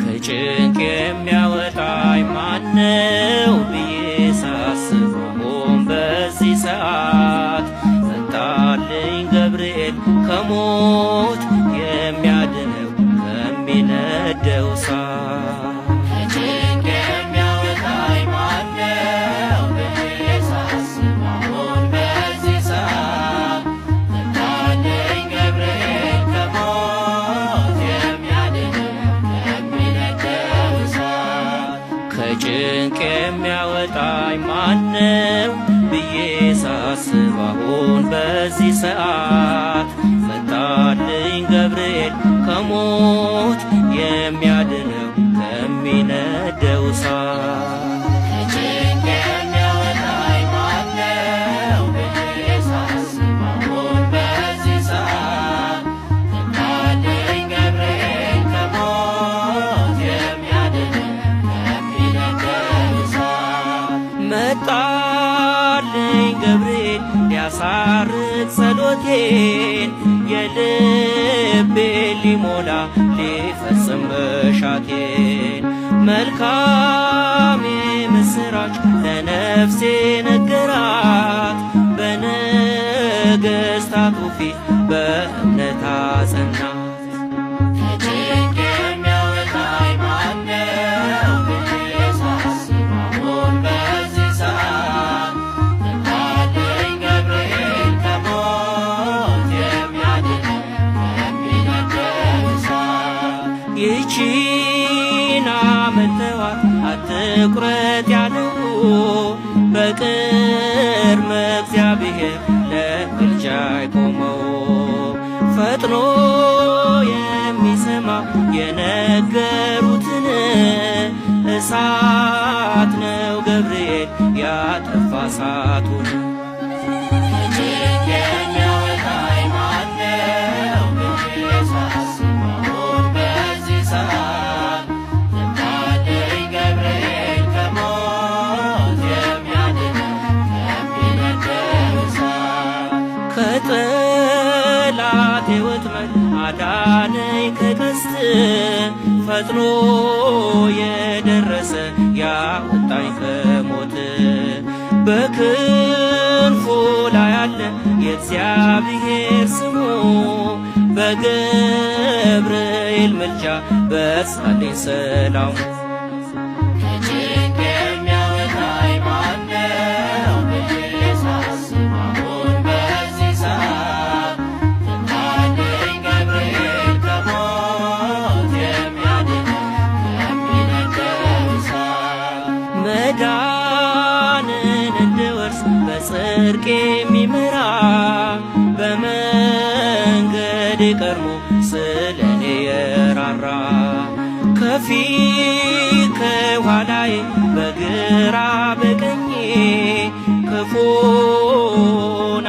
ከጭንቅ የሚያወጣኝ ማነው ብዬ ሳስብ አሁን በዚህ ሰዓት መጣልኝ ገብርኤል ከሞት የሚያድነው ከሚነደው እሳት። ከጭንቅ የሚያወጣኝ ማነው ብዬ ሳስብ አሁን በዚህ ሰዓት መጣልኝ ገብርኤል ከሞት የሚያድነው ከሚነደው እሳት። ከጭንቅ የሚያወጣኝ ማነው ብዬ ሳስብ አሁን በዚህ ሰዓት መጣልኝ ገብርኤል ከሞት የሚያድነው ከሚነደው እሳት። ከጭንቅ የሚያወጣኝ ማነው ብዬ ሳስብ አሁን በዚህ ሰዓት መጣልኝ ገብርኤል ከሞት የሚያድነው ከሚነደው እሳት። መጣልኝ ገብርኤል ሊያሳርግ ጸሎቴን የልቤን ሊሞላ ሊፈጽም መሻቴን። መልካም ምስራች ለነፍሴ ነገራት በነገሥታቱ ፊት በእምነት አጸናት። ከጭንቅ የሚያወጣኝ ማነው ብዬ ሳስብ አሁን በዚህ ሰዓት መጣልኝ ገብርኤል ከሞት የሚያድነው ከሚነደው እሳት። ይህችን ዓመት ተዋት አትቁረጥ ያለው በቅድመ እግዚአብሔር ለምልጃ ቆመው ፈጥኖ የሚሰማ የነገሩትን እሳት ነው ገብርኤል ያጠፋ እሳቱን። ከጭንቅ የሚያወጣኝ ማነው ብዬ ሳስብ አሁን በዚህ ሰዓት መጣልኝ ገብርኤል ከሞት የሚያድነው ከሚነደው እሳት። ከጠላቴ ወጥመድ አዳነኝ ከቀስት ፈጥኖ የደረሰ ያወጣኝ ከሞት። በክንፉ ላይ አለ የእግዚአብሔር ስሙ በገብርኤል ምልጃ በሳልኝ ሰላሙ። ከጭንቅ የሚያወጣኝ ማነው ብዬ ሳስብ አሁን በዚህ ሰዓት መጣልኝ ገብርኤል ከሞት የሚያድነው ከሚነደው እሳት። መዳንን እንድወርስ በጽድቅ የሚመራ በመንገድ ቀድሞ ስለኔ የራራ ከፊት ከኋላዬ በግራ በቀኜ ክፉን